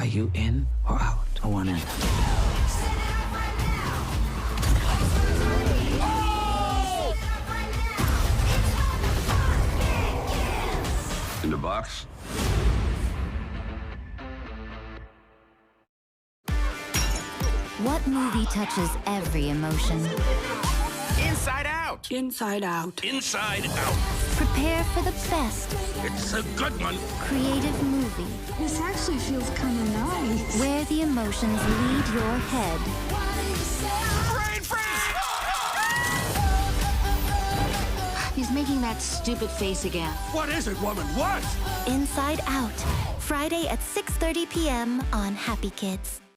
Are you in or out? I want in. In the box? What movie touches every emotion? Inside Out. Inside out. Inside Out. Prepare for the best It's a good one. creative movie This actually feels kind of nice. where the emotions lead your head. Brain freeze! He's making that stupid face again. What is it, woman? What? Inside Out. Friday at 6:30 p.m. on Happy Kids.